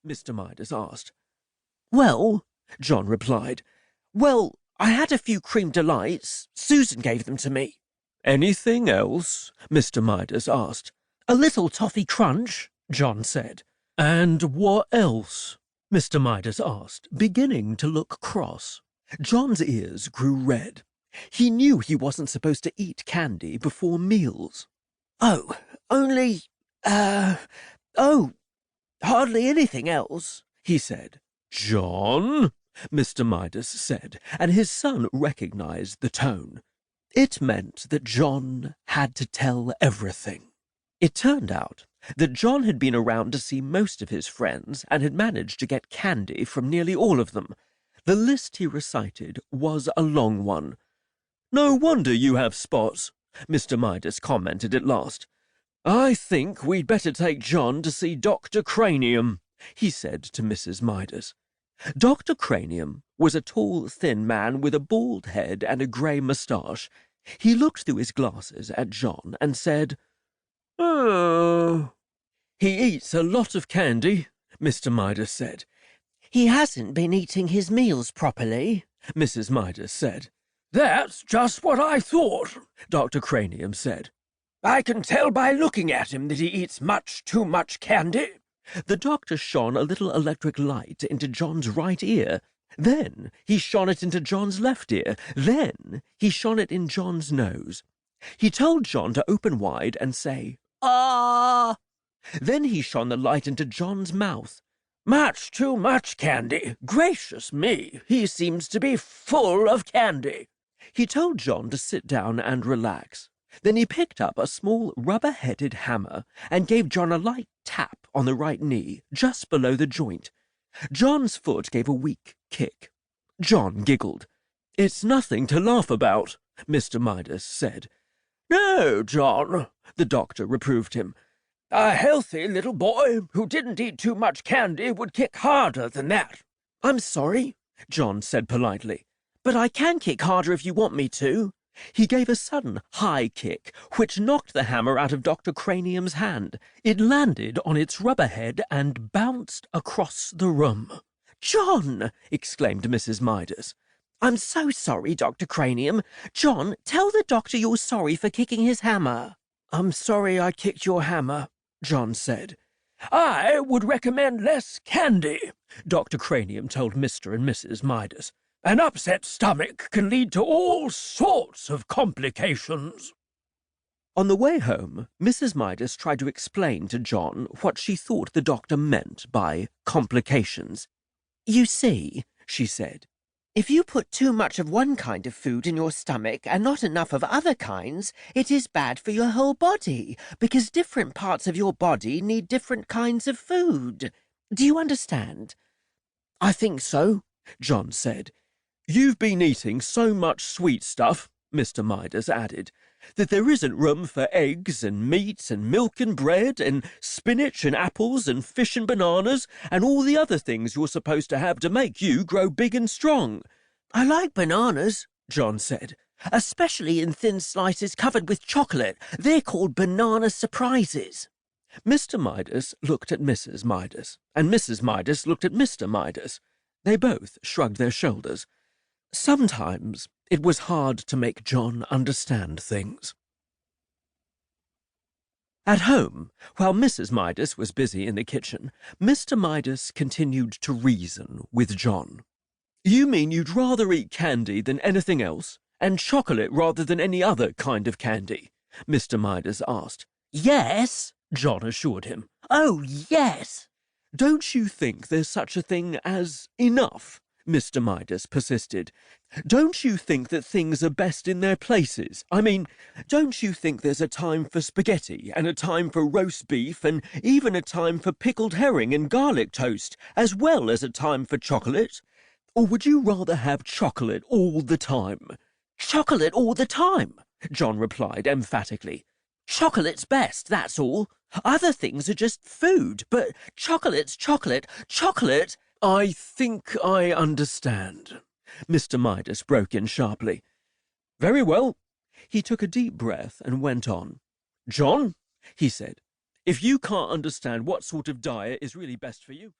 Mr. Midas asked. Well, John replied, well, I had a few cream delights. Susan gave them to me. Anything else? Mr. Midas asked. A little toffee crunch, John said. And what else? Mr. Midas asked, beginning to look cross. John's ears grew red. He knew he wasn't supposed to eat candy before meals. Oh, only, hardly anything else, he said. John, Mr. Midas said, and his son recognized the tone. It meant that John had to tell everything. It turned out that John had been around to see most of his friends and had managed to get candy from nearly all of them. The list he recited was a long one. No wonder you have spots, Mr. Midas commented at last. I think we'd better take John to see Dr. Cranium, he said to Mrs. Midas. Dr. Cranium was a tall, thin man with a bald head and a grey moustache. He looked through his glasses at John and said, Oh. He eats a lot of candy, Mr. Midas said. He hasn't been eating his meals properly, Mrs. Midas said. That's just what I thought, Dr. Cranium said. I can tell by looking at him that he eats much too much candy. The doctor shone a little electric light into John's right ear. Then he shone it into John's left ear. Then he shone it in John's nose. He told John to open wide and say, Ah! Then he shone the light into John's mouth. Much too much candy. Gracious me, he seems to be full of candy. He told John to sit down and relax. Then he picked up a small rubber-headed hammer and gave John a light tap on the right knee, just below the joint. John's foot gave a weak kick. John giggled. It's nothing to laugh about, Mr. Midas said. No, John, the doctor reproved him. A healthy little boy who didn't eat too much candy would kick harder than that. I'm sorry, John said politely, but I can kick harder if you want me to. He gave a sudden high kick, which knocked the hammer out of Dr. Cranium's hand. It landed on its rubber head and bounced across the room. John! Exclaimed Mrs. Midas. I'm so sorry, Dr. Cranium. John, tell the doctor you're sorry for kicking his hammer. I'm sorry I kicked your hammer, John said. I would recommend less candy, Dr. Cranium told Mr. and Mrs. Midas. An upset stomach can lead to all sorts of complications. On the way home, Mrs. Midas tried to explain to John what she thought the doctor meant by complications. You see, she said, if you put too much of one kind of food in your stomach and not enough of other kinds, it is bad for your whole body, because different parts of your body need different kinds of food. Do you understand? I think so, John said. You've been eating so much sweet stuff, Mr. Midas added, that there isn't room for eggs and meat and milk and bread and spinach and apples and fish and bananas and all the other things you're supposed to have to make you grow big and strong. I like bananas, John said, especially in thin slices covered with chocolate. They're called banana surprises. Mr. Midas looked at Mrs. Midas, and Mrs. Midas looked at Mr. Midas. They both shrugged their shoulders. Sometimes it was hard to make John understand things. At home, while Mrs. Midas was busy in the kitchen, Mr. Midas continued to reason with John. You mean you'd rather eat candy than anything else, and chocolate rather than any other kind of candy? Mr. Midas asked. Yes, John assured him. Oh, yes. Don't you think there's such a thing as enough? Mr. Midas persisted. Don't you think that things are best in their places? I mean, don't you think there's a time for spaghetti and a time for roast beef and even a time for pickled herring and garlic toast, as well as a time for chocolate? Or would you rather have chocolate all the time? Chocolate all the time, John replied emphatically. Chocolate's best, that's all. Other things are just food, but chocolate's chocolate. Chocolate... I think I understand, Mr. Midas broke in sharply. Very well. He took a deep breath and went on. John, he said, if you can't understand what sort of diet is really best for you,